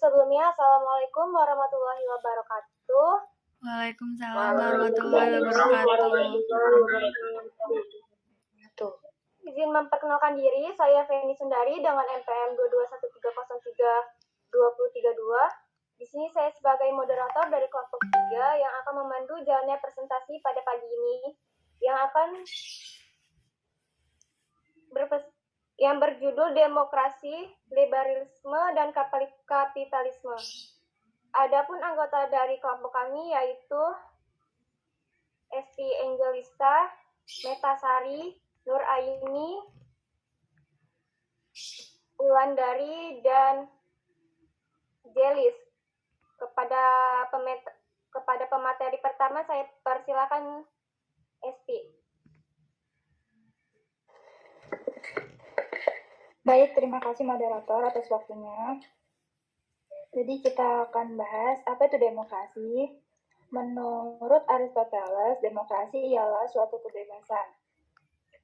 Sebelumnya, Assalamualaikum warahmatullahi wabarakatuh. Waalaikumsalam warahmatullahi wabarakatuh. Izin memperkenalkan diri, saya Feni Sundari dengan NPM 2213032032. Di sini saya sebagai moderator dari kelompok 3 yang akan memandu jalannya presentasi pada pagi ini yang berjudul Demokrasi, Liberalisme, dan Kapitalisme. Adapun anggota dari kelompok kami yaitu Esti Angelista, Metasari, Nur Aini, Wulandari, dan Jelis. Kepada pemateri pertama saya persilakan Esti. Baik, terima kasih moderator atas waktunya. Jadi kita akan bahas apa itu demokrasi. Menurut Aristoteles, demokrasi ialah suatu kebebasan.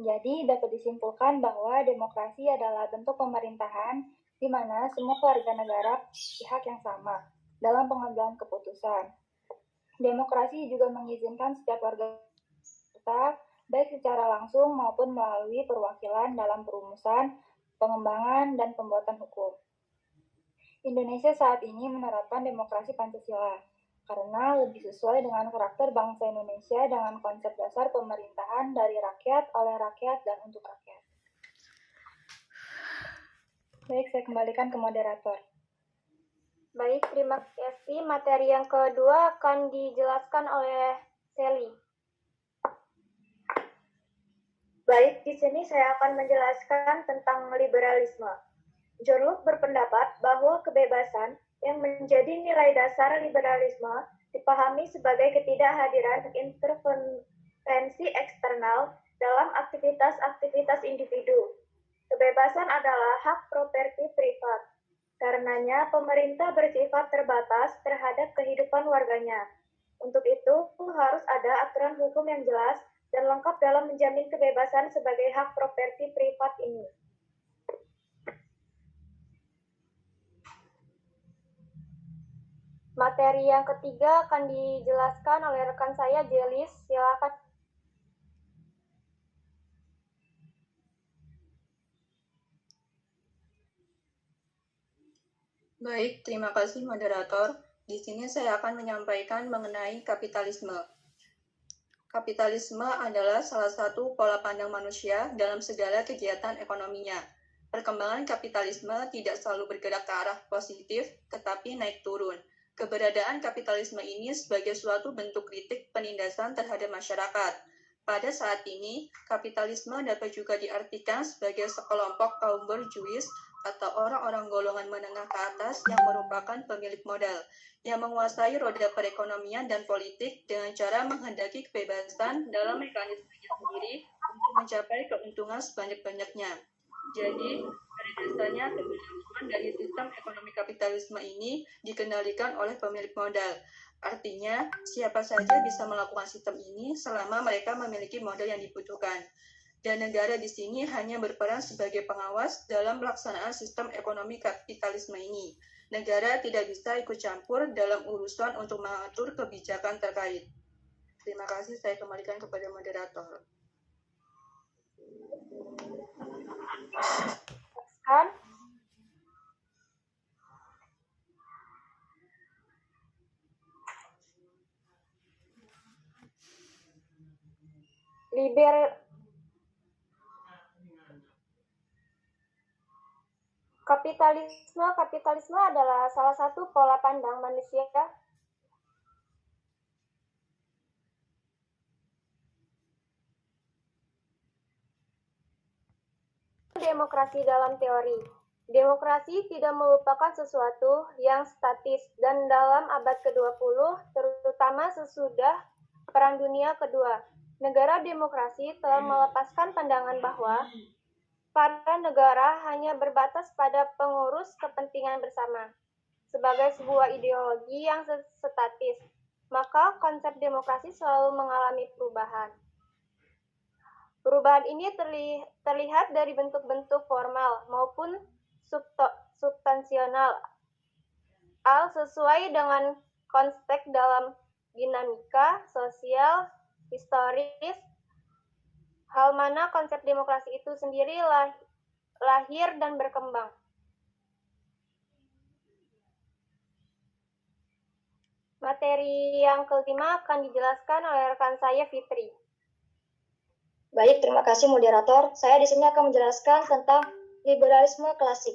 Jadi dapat disimpulkan bahwa demokrasi adalah bentuk pemerintahan di mana semua warga negara pihak yang sama dalam pengambilan keputusan. Demokrasi juga mengizinkan setiap warga serta baik secara langsung maupun melalui perwakilan dalam perumusan, pengembangan, dan pembuatan hukum. Indonesia saat ini menerapkan demokrasi Pancasila karena lebih sesuai dengan karakter bangsa Indonesia dengan konsep dasar pemerintahan dari rakyat, oleh rakyat, dan untuk rakyat. Baik, saya kembalikan ke moderator. Baik, terima kasih. Materi yang kedua akan dijelaskan oleh Sally. Baik, di sini saya akan menjelaskan tentang liberalisme. John Locke berpendapat bahwa kebebasan yang menjadi nilai dasar liberalisme dipahami sebagai ketidakhadiran intervensi eksternal dalam aktivitas-aktivitas individu. Kebebasan adalah hak properti privat. Karenanya, pemerintah bersifat terbatas terhadap kehidupan warganya. Untuk itu, harus ada aturan hukum yang jelas dan lengkap dalam menjamin kebebasan sebagai hak properti privat ini. Materi yang ketiga akan dijelaskan oleh rekan saya, Jelis. Silakan. Baik, terima kasih moderator. Di sini saya akan menyampaikan mengenai kapitalisme. Kapitalisme adalah salah satu pola pandang manusia dalam segala kegiatan ekonominya. Perkembangan kapitalisme tidak selalu bergerak ke arah positif, tetapi naik turun. Keberadaan kapitalisme ini sebagai suatu bentuk kritik penindasan terhadap masyarakat. Pada saat ini, kapitalisme dapat juga diartikan sebagai sekelompok kaum borjuis atau orang-orang golongan menengah ke atas yang merupakan pemilik modal, yang menguasai roda perekonomian dan politik dengan cara menghendaki kebebasan dalam mekanismenya sendiri untuk mencapai keuntungan sebanyak-banyaknya. Jadi, pada dasarnya keberlangsungan dari sistem ekonomi kapitalisme ini dikendalikan oleh pemilik modal. Artinya, siapa saja bisa melakukan sistem ini selama mereka memiliki modal yang dibutuhkan. Dan negara di sini hanya berperan sebagai pengawas dalam pelaksanaan sistem ekonomi kapitalisme ini. Negara tidak bisa ikut campur dalam urusan untuk mengatur kebijakan terkait. Terima kasih, saya kembalikan kepada moderator. Kapitalisme adalah salah satu pola pandang manusia demokrasi dalam teori. Demokrasi tidak merupakan sesuatu yang statis dan dalam abad ke-20, terutama sesudah Perang Dunia Kedua, negara demokrasi telah melepaskan pandangan bahwa para negara hanya berbatas pada pengurus kepentingan bersama. Sebagai sebuah ideologi yang statis, maka konsep demokrasi selalu mengalami perubahan. Perubahan ini terlihat dari bentuk-bentuk formal maupun substansional. sesuai dengan konteks dalam dinamika sosial, historis, hal mana konsep demokrasi itu sendiri lahir dan berkembang. Materi yang kelima akan dijelaskan oleh rekan saya, Fitri. Baik, terima kasih moderator. Saya di sini akan menjelaskan tentang liberalisme klasik.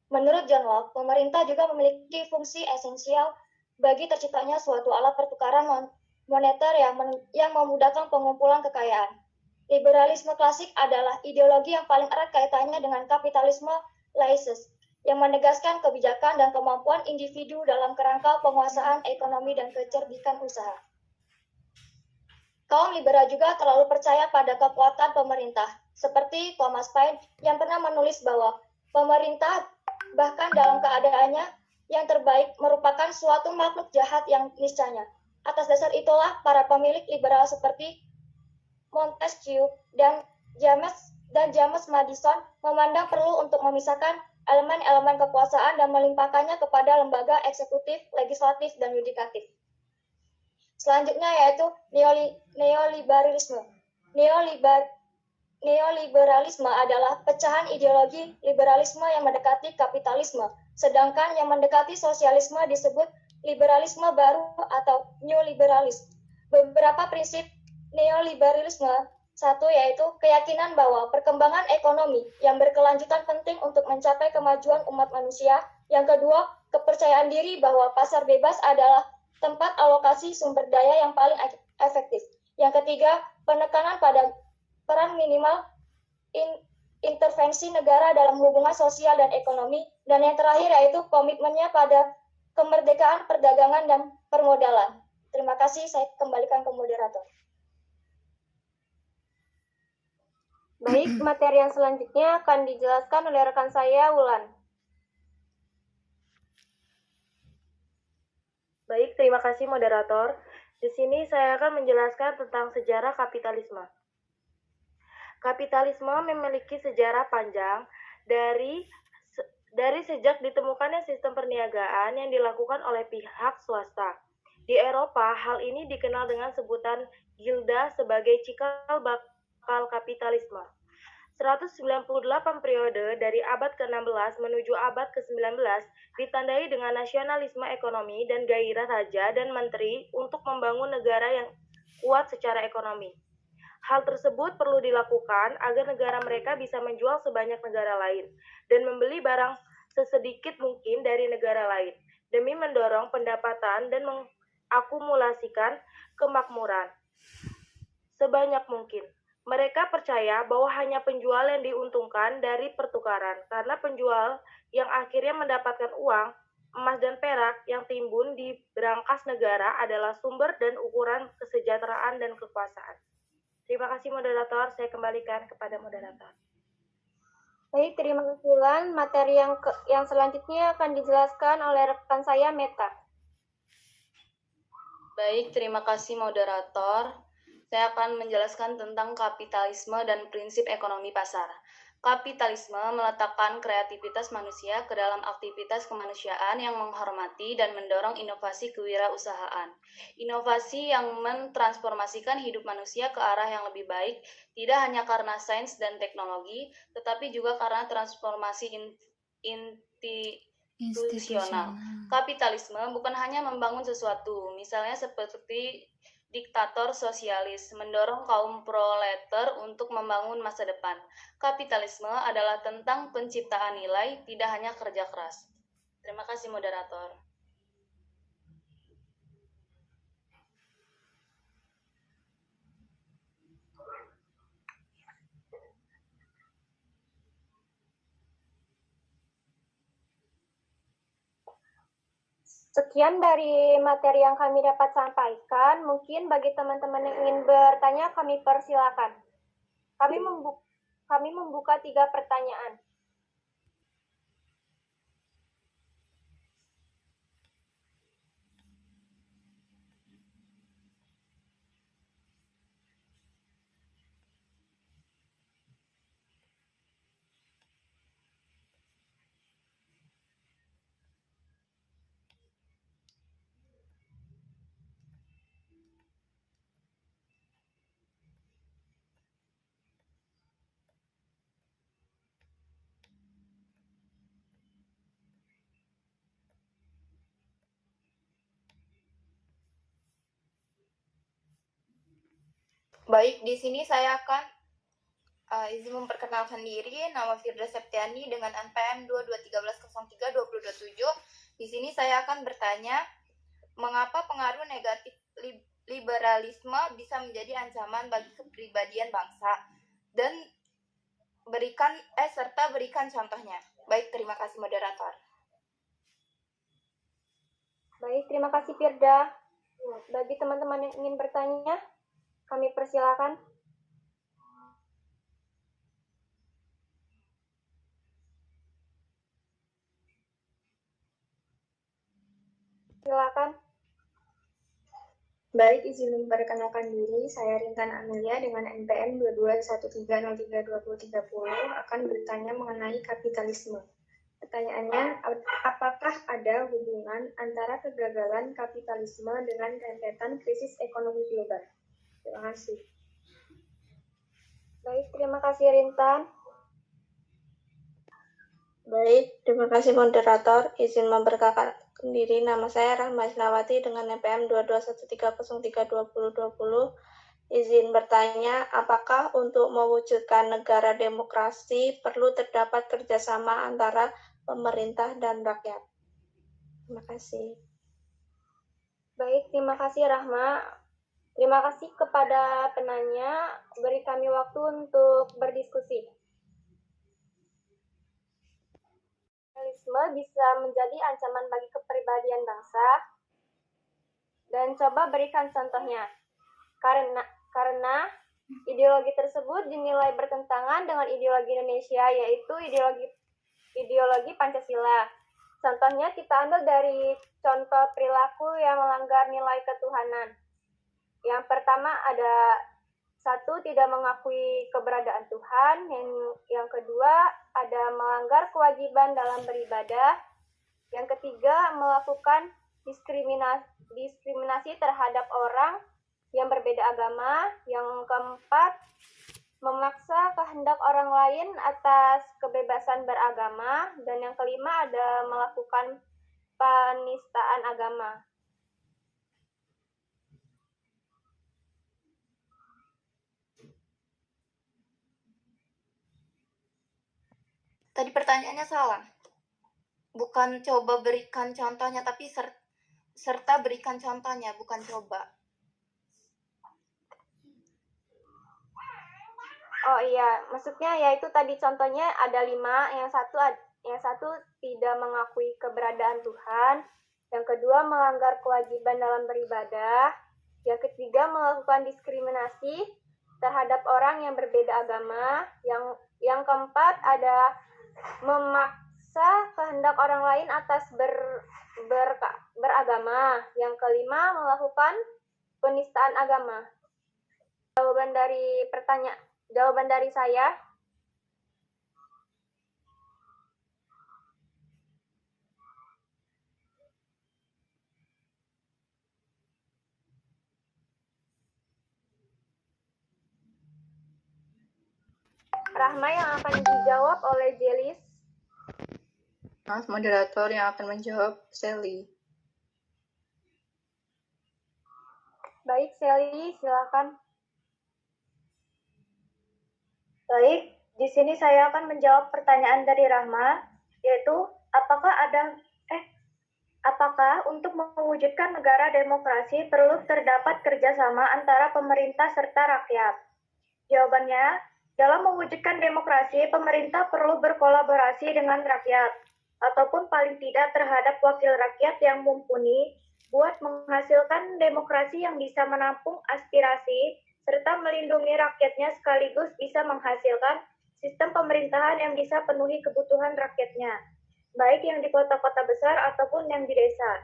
Menurut John Locke, pemerintah juga memiliki fungsi esensial bagi terciptanya suatu alat pertukaran moneter yang memudahkan pengumpulan kekayaan. Liberalisme klasik adalah ideologi yang paling erat kaitannya dengan kapitalisme laissez, yang menegaskan kebijakan dan kemampuan individu dalam kerangka penguasaan ekonomi dan kecerdikan usaha. Kaum liberal juga terlalu percaya pada kekuatan pemerintah, seperti Thomas Paine yang pernah menulis bahwa pemerintah bahkan dalam keadaannya yang terbaik merupakan suatu makhluk jahat yang niscaya. Atas dasar itulah para pemilik liberal seperti Montesquieu dan James Madison memandang perlu untuk memisahkan elemen-elemen kekuasaan dan melimpahkannya kepada lembaga eksekutif, legislatif, dan yudikatif. Selanjutnya yaitu neoliberalisme. Neoliberalisme adalah pecahan ideologi liberalisme yang mendekati kapitalisme, sedangkan yang mendekati sosialisme disebut liberalisme baru atau new liberalism. Beberapa prinsip neoliberalisme, satu yaitu keyakinan bahwa perkembangan ekonomi yang berkelanjutan penting untuk mencapai kemajuan umat manusia. Yang kedua, kepercayaan diri bahwa pasar bebas adalah tempat alokasi sumber daya yang paling efektif. Yang ketiga, penekanan pada peran minimal intervensi negara dalam hubungan sosial dan ekonomi. Dan yang terakhir yaitu komitmennya pada kemerdekaan perdagangan dan permodalan. Terima kasih, saya kembalikan ke moderator. Baik, materi yang selanjutnya akan dijelaskan oleh rekan saya, Wulan. Baik, terima kasih moderator. Di sini saya akan menjelaskan tentang sejarah kapitalisme. Kapitalisme memiliki sejarah panjang dari sejak ditemukannya sistem perniagaan yang dilakukan oleh pihak swasta. Di Eropa, hal ini dikenal dengan sebutan gilda sebagai cikal bakal kapitalisme. 198 periode dari abad ke-16 menuju abad ke-19 ditandai dengan nasionalisme ekonomi dan gairah raja dan menteri untuk membangun negara yang kuat secara ekonomi. Hal tersebut perlu dilakukan agar negara mereka bisa menjual sebanyak negara lain dan membeli barang sesedikit mungkin dari negara lain demi mendorong pendapatan dan mengakumulasikan kemakmuran sebanyak mungkin. Mereka percaya bahwa hanya penjual yang diuntungkan dari pertukaran, karena penjual yang akhirnya mendapatkan uang, emas dan perak yang timbun di berangkas negara adalah sumber dan ukuran kesejahteraan dan kekuasaan. Terima kasih moderator, saya kembalikan kepada moderator. Baik, terima kasih Wulan. Materi yang selanjutnya akan dijelaskan oleh rekan saya, Meta. Baik, terima kasih moderator. Saya akan menjelaskan tentang kapitalisme dan prinsip ekonomi pasar. Kapitalisme meletakkan kreativitas manusia ke dalam aktivitas kemanusiaan yang menghormati dan mendorong inovasi kewirausahaan. Inovasi yang mentransformasikan hidup manusia ke arah yang lebih baik, tidak hanya karena sains dan teknologi, tetapi juga karena transformasi institusional. Kapitalisme bukan hanya membangun sesuatu, misalnya seperti diktator sosialis, mendorong kaum proletar untuk membangun masa depan. Kapitalisme adalah tentang penciptaan nilai, tidak hanya kerja keras. Terima kasih moderator. Sekian dari materi yang kami dapat sampaikan. Mungkin bagi teman-teman yang ingin bertanya, kami persilakan. Kami membuka 3 pertanyaan. Baik, di sini saya akan izin memperkenalkan diri. Nama Firda Septiani dengan NPM 2213032027. Di sini saya akan bertanya, mengapa pengaruh negatif liberalisme bisa menjadi ancaman bagi kepribadian bangsa, dan serta berikan contohnya. Baik, terima kasih moderator. Baik, terima kasih Firda. Bagi teman-teman yang ingin bertanya, kami persilakan. Silakan. Baik, izin memperkenalkan diri, saya Rintan Amelia dengan NPM 2213032030 akan bertanya mengenai kapitalisme. Pertanyaannya, apakah ada hubungan antara kegagalan kapitalisme dengan rentetan krisis ekonomi global? Terima kasih. Baik, terima kasih Rintan. Baik, terima kasih moderator. Izin memperkenalkan diri, nama saya Rahma Isnawati dengan NPM 2213032020. Izin bertanya, apakah untuk mewujudkan negara demokrasi perlu terdapat kerjasama antara pemerintah dan rakyat? Terima kasih. Baik, terima kasih Rahma. Terima kasih kepada penanya. Beri kami waktu untuk berdiskusi. Kapitalisme bisa menjadi ancaman bagi kepribadian bangsa, dan coba berikan contohnya. Karena ideologi tersebut dinilai bertentangan dengan ideologi Indonesia, yaitu ideologi Pancasila. Contohnya kita ambil dari contoh perilaku yang melanggar nilai ketuhanan. Yang pertama ada 1, tidak mengakui keberadaan Tuhan. Yang kedua, ada melanggar kewajiban dalam beribadah. Yang ketiga, melakukan diskriminasi terhadap orang yang berbeda agama. Yang keempat, memaksa kehendak orang lain atas kebebasan beragama. Dan yang kelima, ada melakukan penistaan agama. Tadi pertanyaannya salah. Bukan coba berikan contohnya, tapi serta berikan contohnya, bukan coba. Oh iya, maksudnya yaitu tadi contohnya ada 5. Yang satu tidak mengakui keberadaan Tuhan. Yang kedua, melanggar kewajiban dalam beribadah. Yang ketiga, melakukan diskriminasi terhadap orang yang berbeda agama. Yang keempat, ada memaksa kehendak orang lain atas beragama. Yang kelima, melakukan penistaan agama. Jawaban dari saya. Rahma yang akan dijawab oleh Jelis. Maaf, moderator yang akan menjawab Sally. Baik, Sally, silakan. Baik, di sini saya akan menjawab pertanyaan dari Rahma, yaitu apakah untuk mewujudkan negara demokrasi perlu terdapat kerjasama antara pemerintah serta rakyat? Jawabannya, dalam mewujudkan demokrasi, pemerintah perlu berkolaborasi dengan rakyat, ataupun paling tidak terhadap wakil rakyat yang mumpuni, buat menghasilkan demokrasi yang bisa menampung aspirasi, serta melindungi rakyatnya sekaligus bisa menghasilkan sistem pemerintahan yang bisa penuhi kebutuhan rakyatnya, baik yang di kota-kota besar ataupun yang di desa,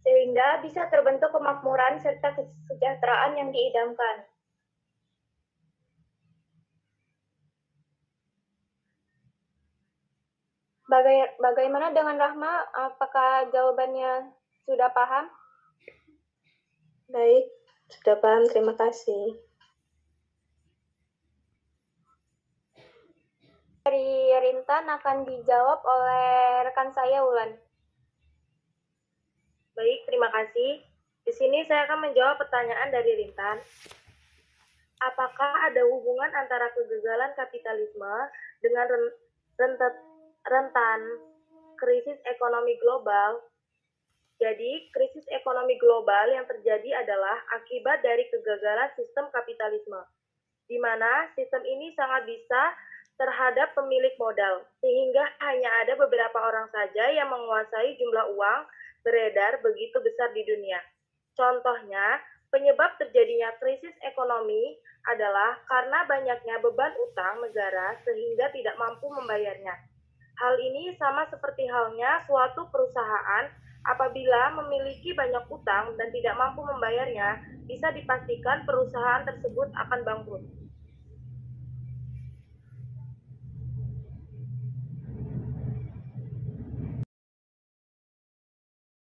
sehingga bisa terbentuk kemakmuran serta kesejahteraan yang diidamkan. Bagaimana dengan Rahma? Apakah jawabannya sudah paham? Baik, sudah paham, terima kasih. Dari Rintan akan dijawab oleh rekan saya, Wulan. Baik, terima kasih. Di sini saya akan menjawab pertanyaan dari Rintan. Apakah ada hubungan antara kegagalan kapitalisme dengan rentan krisis ekonomi global? Jadi, krisis ekonomi global yang terjadi adalah akibat dari kegagalan sistem kapitalisme, di mana sistem ini sangat bisa terhadap pemilik modal, sehingga hanya ada beberapa orang saja yang menguasai jumlah uang beredar begitu besar di dunia. Contohnya, penyebab terjadinya krisis ekonomi adalah karena banyaknya beban utang negara sehingga tidak mampu membayarnya. Hal ini sama seperti halnya suatu perusahaan apabila memiliki banyak utang dan tidak mampu membayarnya, bisa dipastikan perusahaan tersebut akan bangkrut.